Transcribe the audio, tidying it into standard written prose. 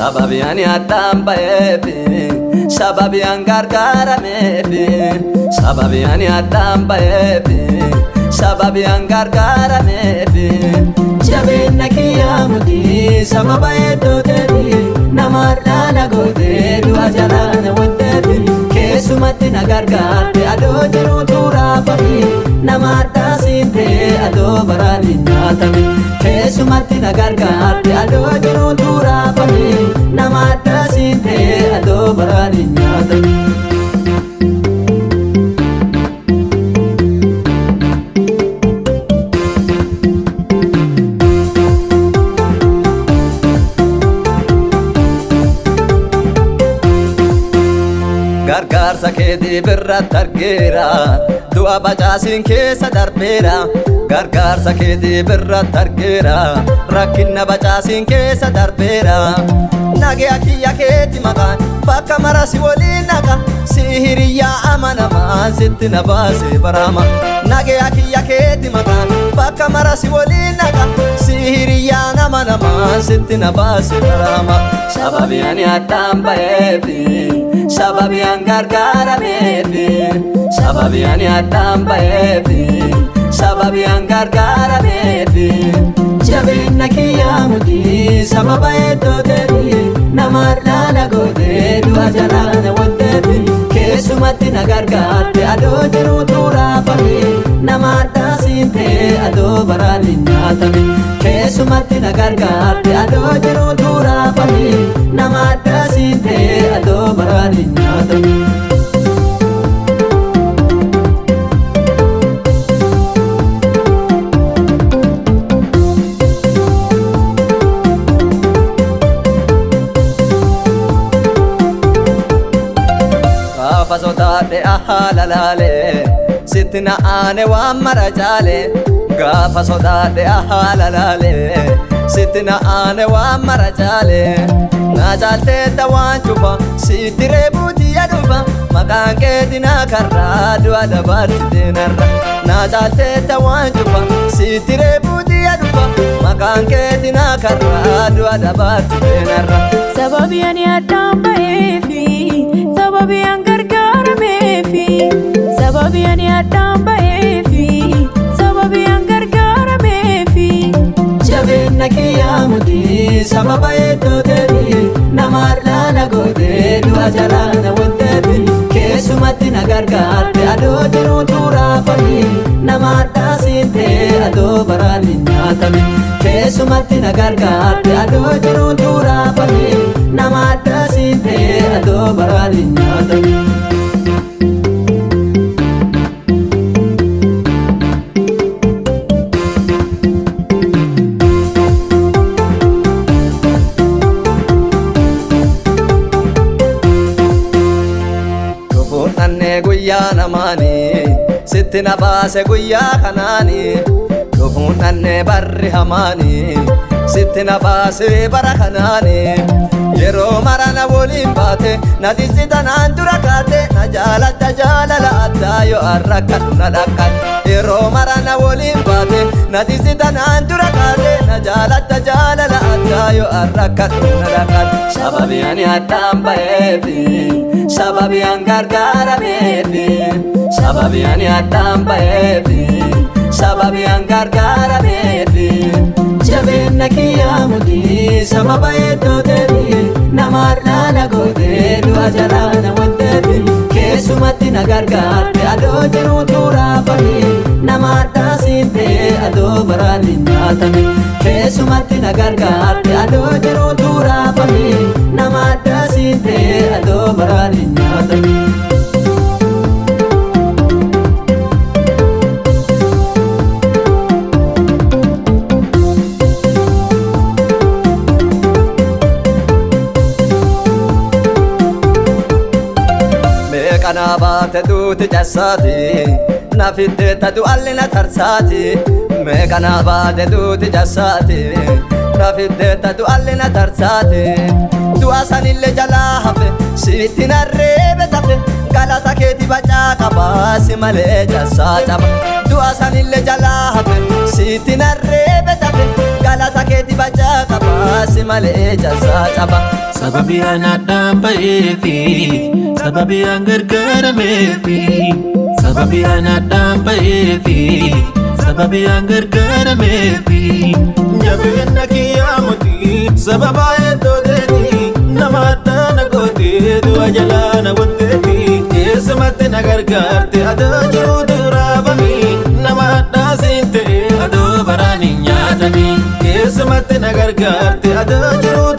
sababiyan yaadaan ba'eefi sababiyan gargaarameefi sababiyan yaadaan ba'eefi sababiyan gargaarameefi jabeenna kiyyaa mutii sababa eeddooteefi namarraa na gootee du'a jalaa na wanteefi keessumatti na gargaarte adoo jiruu tuuraafami namadhaa siintee adoo baraan hin nyaatame keessumatti na gargaarte adoo jiruu tuuraafami namadhaa siintee adoo baraan hin nyaatame. Gargaarsa keetii birratti argeera du'a bacaasiin keessa darbeera gargaarsa keetii birratti argeera rakkinna bacaasiin keessa darbeera nagaya kiyya keeti maqaan bakka mara si waliin naqa si hiriyyaa amanamaa sitti na baase baraama nagaya kiyya keeti maqaan bakka mara si waliin naqa si hiriyyaa amanamaa sitti na baase baraama sababiyan yaadaan ba'eefi sababiyan gargaarameefi sababiyan yaadaan ba'eefi sababiyan gargaarameefi jabeenna kiyyaa mutii sababa eeddooteefi namarraa na gootee du'a jalaa na wanteefi keessumatti na gargaarte adoo jiruu tuuraafami namadhaa siintee adoo baraan hin nyaatame keessumatti na gargaarte adoo jiruu tuuraafami namadhaa siintee adoo baraan hin nyaatame. Gaafa sodaadhe ahaala laalee sitti na aane waan mara caalee gaafa sodaadhe ahaala laalee sitti na aane waan mara caalee na caalteetta waan cufa sitti reebuuti yadufa maqaan keeti na karraa du'a dabarsitee narra na caalteetta waan cufa sitti reebuuti yadufa maqaan keeti na karraa du'a dabarsitee narra sababiyan yaadaan ba'eefi sababiyan gargaarameefi sababiyan yaadaan ba'eefi sababiyan gargaarameefi jabeenna kiyyaa mutii sababa eeddooteefi namarraa na gootee du'a jalaa na wanteefi keessumatti na gargaarte adoo jiruu tuuraafami namadhaa siintee adoo baraan hin nyaatame keessumatti na gargaarte adoo jiruu tuuraafami namadhaa siintee adoo baraan hin nyaatame. Guyyaa namaani sitti na baase guyyaa kanaani dhufuun dhannee barri hamaani sitti na baase bara kanaani yeroo mara na woliin baate na disita naan dura kaate na jaalatta jaalala addaa yoo arrakkadhu na dhaqqadhu yeroo mara na woliin baate na disita naan dura kaate na jaalatta jaalala addaa yoo arrakkadhu na dhaqqadhu sababiyan yaadaan ba'eefi sababiyan gargaarameefi sababiyan yaadaan ba'eefi sababiyan gargaarameefi jabeenna kiyyaa mutii sababa eeddooteefi namarraa na gootee du'a jalaa na wanteefi keessumatti na gargaarte adoo jiruu tuuraafami namadhaa siintee adoo baraan hin nyaatame keessumatti na gargaarte adoo jiruu tuuraafami namadhaa siintee adoo baraan hin nyaatame. Kana baate duuti cassaati na fiddee tatu alli na tarsaati meeqana baate duuti cassaati na fiddee tatu alli na tarsaati du'a sanillee jalaa hafe sitti narreebe tafe galata keeti bacaa qaba si malee jasaa caba du'a sanillee jalaa hafe sitti narree betate galata keeti bacaa qaba si malee jasaa caba sababii anaadhaan ba'eefi sababii an gargaarameefi sababii anaadhaan ba'eefi sababii an gargaarameefi jabeenna kiyyaa mootii sababa eeddooteeti nama addaana gootee du'a jalaa na botteeti keessumatti na gargaarte adoo jiruu duraafamii nama addaa siin ta'e adoo baraan hin nyaatamii keessumatti na gargaarte adoo jiruu